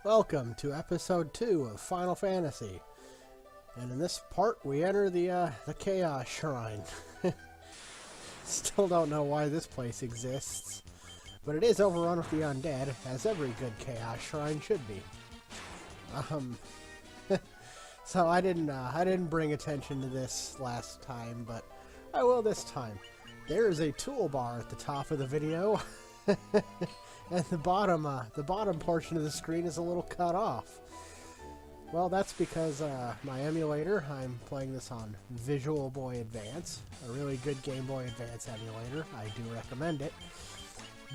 Welcome to episode 2 of Final Fantasy. And in this part, we enter the Chaos Shrine. Still don't know why this place exists, but it is overrun with the undead, as every good Chaos Shrine should be. So I didn't bring attention to this last time, but I will this time. There is a toolbar at the top of the video. And the bottom portion of the screen is a little cut off. Well, that's because my emulator, I'm playing this on Visual Boy Advance, a really good Game Boy Advance emulator. I do recommend it.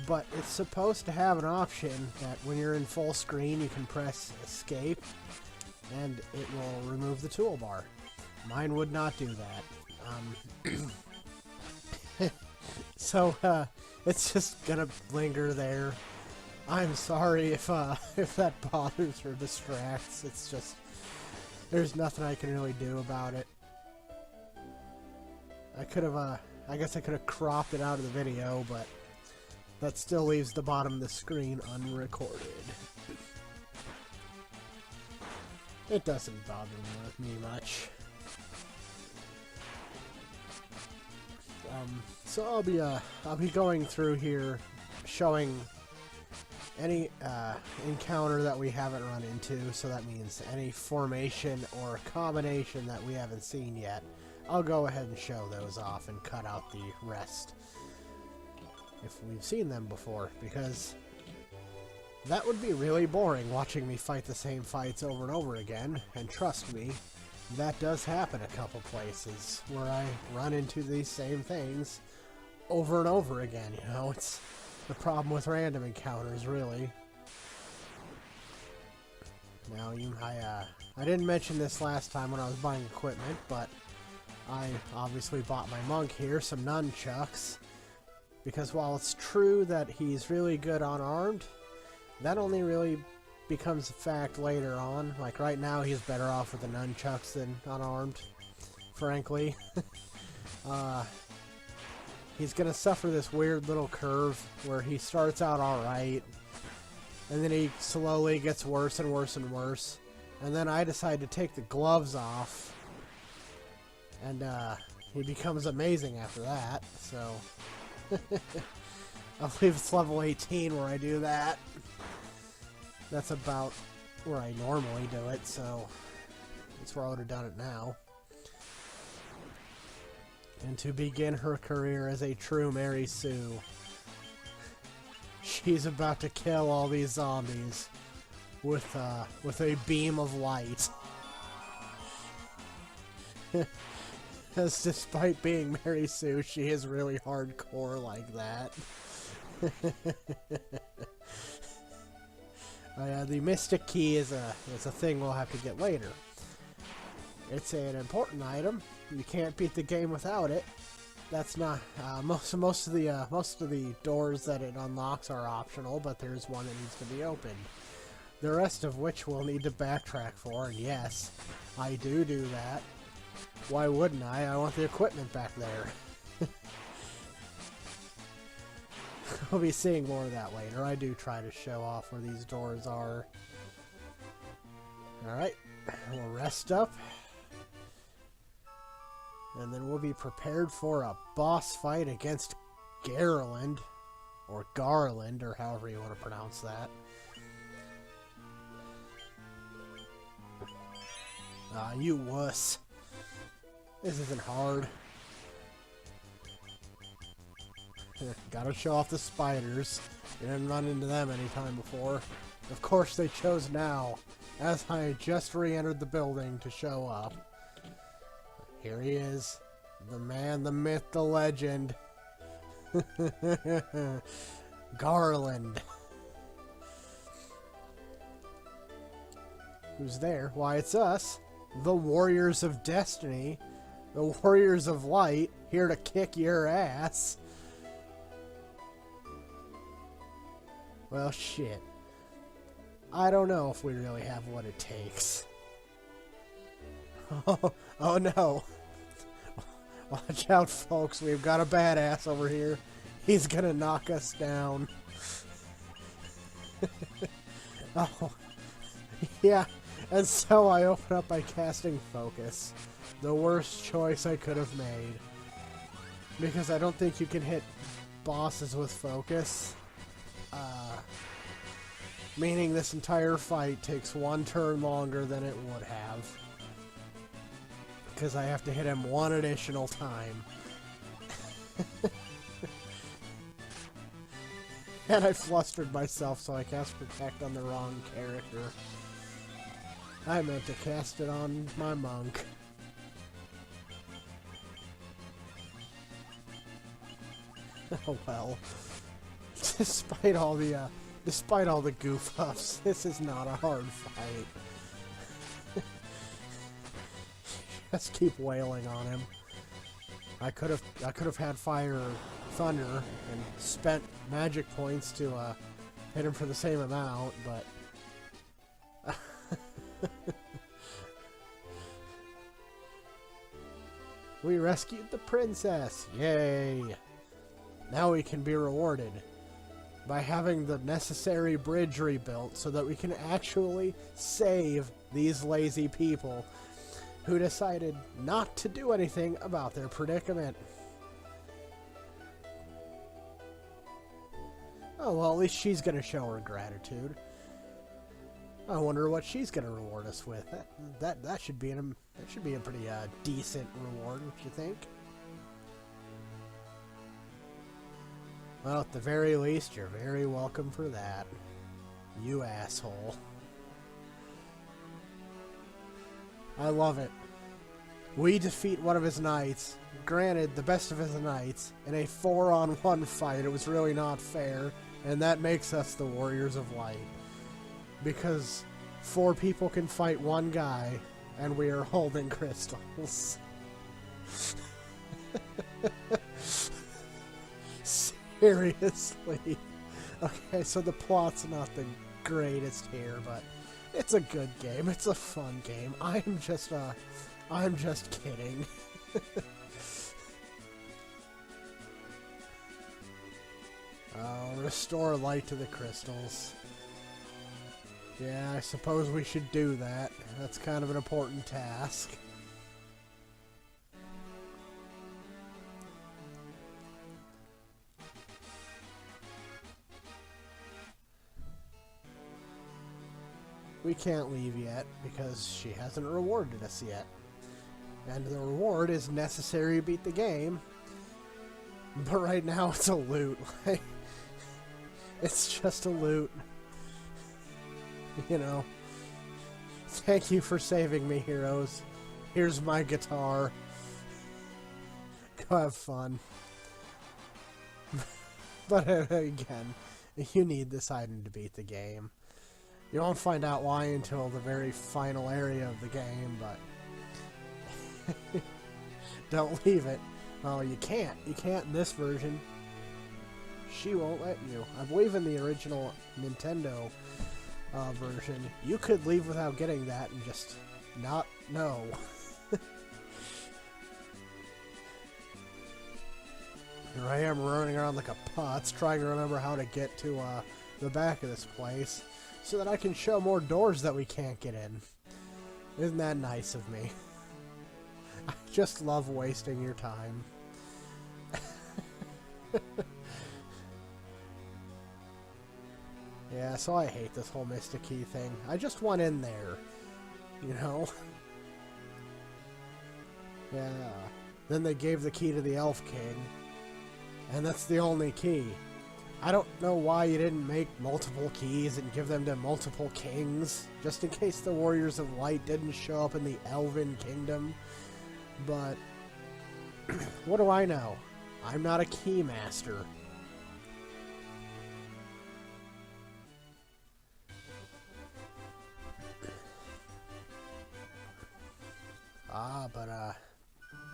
But it's supposed to have an option that when you're in full screen, you can press Escape, and it will remove the toolbar. Mine would not do that. So, it's just gonna linger there. I'm sorry if that bothers or distracts. It's just, there's nothing I can really do about it. I guess I could have cropped it out of the video, but that still leaves the bottom of the screen unrecorded. It doesn't bother me much. So I'll be going through here, showing any encounter that we haven't run into. So that means any formation or combination that we haven't seen yet. I'll go ahead and show those off and cut out the rest if we've seen them before, because that would be really boring watching me fight the same fights over and over again. And trust me, that does happen a couple places where I run into these same things over and over again. You know, it's the problem with random encounters, really. Now, I didn't mention this last time when I was buying equipment, but I obviously bought my monk here some nunchucks, because while it's true that he's really good unarmed, that only really becomes a fact later on. Like right now, he's better off with the nunchucks than unarmed, frankly. He's gonna suffer this weird little curve where he starts out alright, and then he slowly gets worse and worse and worse, and then I decide to take the gloves off, and he becomes amazing after that. So I believe it's level 18 where I do that. That's about where I normally do it, so that's where I would have done it now. And to begin her career as a true Mary Sue, she's about to kill all these zombies with a beam of light. Because despite being Mary Sue, she is really hardcore like that. The Mystic Key is a thing we'll have to get later. It's an important item. You can't beat the game without it. That's not most of the doors that it unlocks are optional, but there's one that needs to be opened. The rest of which we'll need to backtrack for. And yes, I do that. Why wouldn't I? I want the equipment back there. We'll be seeing more of that later. I do try to show off where these doors are. Alright, we'll rest up. And then we'll be prepared for a boss fight against Garland. Or Garland, or however you want to pronounce that. You wuss. This isn't hard. Gotta show off the spiders. You didn't run into them any time before. Of course they chose now, as I just re-entered the building to show up. Here he is. The man, the myth, the legend. Garland. Who's there? Why, it's us. The Warriors of Destiny. The Warriors of Light. Here to kick your ass. Well, shit. I don't know if we really have what it takes. Oh no. Watch out, folks. We've got a badass over here. He's gonna knock us down. Oh, Yeah, and so I open up by casting Focus. The worst choice I could have made. Because I don't think you can hit bosses with Focus. Meaning this entire fight takes one turn longer than it would have. Because I have to hit him one additional time. And I flustered myself, so I cast Protect on the wrong character. I meant to cast it on my monk. Oh well. Despite all the goof-ups, this is not a hard fight. Just keep wailing on him. I could have had Fire or Thunder and spent magic points to hit him for the same amount, but we rescued the princess! Yay! Now we can be rewarded by having the necessary bridge rebuilt so that we can actually save these lazy people who decided not to do anything about their predicament. Oh, well, at least she's going to show her gratitude. I wonder what she's going to reward us with. That should be a pretty decent reward, don't you think? Well, at the very least, you're very welcome for that. You asshole. I love it. We defeat one of his knights. Granted, the best of his knights. In a 4-on-1 fight. It was really not fair. And that makes us the Warriors of Light. Because 4 people can fight one guy. And we are holding crystals. Seriously. Okay, so the plot's not the greatest here, but it's a good game. It's a fun game. I'm just kidding. Restore light to the crystals. Yeah, I suppose we should do that. That's kind of an important task. We can't leave yet, because she hasn't rewarded us yet. And the reward is necessary to beat the game. But right now it's a loot. It's just a loot. You know. Thank you for saving me, heroes. Here's my guitar. Go have fun. But again, you need this item to beat the game. You won't find out why until the very final area of the game, but don't leave it. Oh, you can't. You can't in this version. She won't let you. I believe in the original Nintendo version, you could leave without getting that and just not know. Here I am running around like a putz, trying to remember how to get to the back of this place, so that I can show more doors that we can't get in. Isn't that nice of me? I just love wasting your time. Yeah, so I hate this whole Mystic Key thing. I just want in there, you know? Yeah. Then they gave the key to the Elf King, and that's the only key. I don't know why you didn't make multiple keys and give them to multiple kings, just in case the Warriors of Light didn't show up in the Elven Kingdom. But what do I know? I'm not a key master.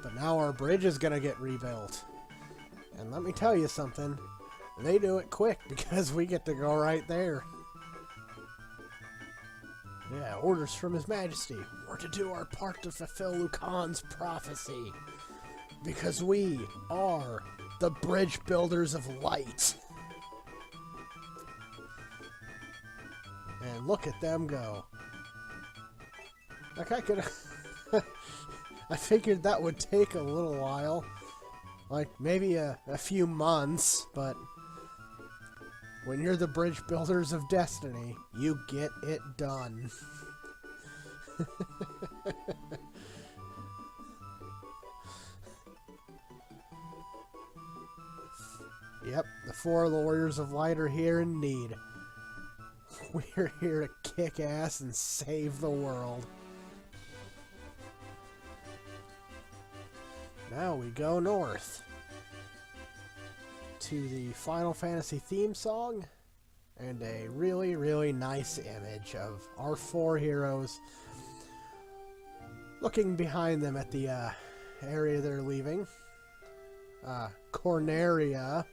But now our bridge is gonna get rebuilt. And let me tell you something. They do it quick because we get to go right there. Yeah, orders from His Majesty. We're to do our part to fulfill Lucan's prophecy. Because we are the bridge builders of light. And look at them go. Like I could... I figured that would take a little while. Like, maybe a few months, but... when you're the bridge builders of destiny, you get it done. Yep, the 4 Warriors of Light are here indeed. We're here to kick ass and save the world. Now we go north to the Final Fantasy theme song and a really, really nice image of our 4 heroes looking behind them at the area they're leaving. Corneria.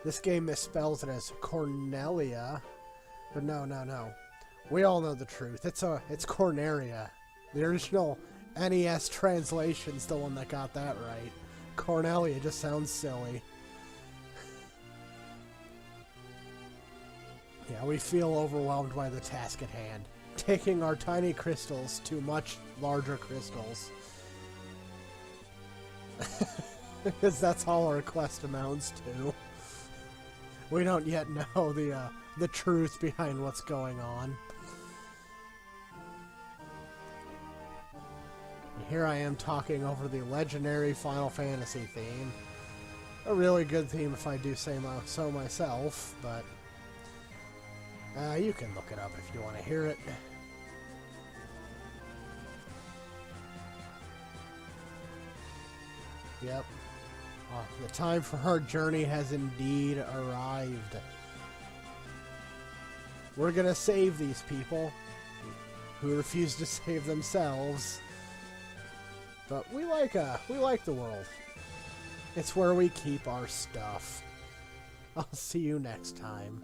This game misspells it as Cornelia, but no. We all know the truth. It's Corneria. The original NES translation's the one that got that right. Cornelia just sounds silly. Yeah, we feel overwhelmed by the task at hand. Taking our tiny crystals to much larger crystals. Because that's all our quest amounts to. We don't yet know the truth behind what's going on. And here I am talking over the legendary Final Fantasy theme. A really good theme if I do say so myself, but you can look it up if you want to hear it. Yep. The time for our journey has indeed arrived. We're gonna save these people who refuse to save themselves. But we like the world. It's where we keep our stuff. I'll see you next time.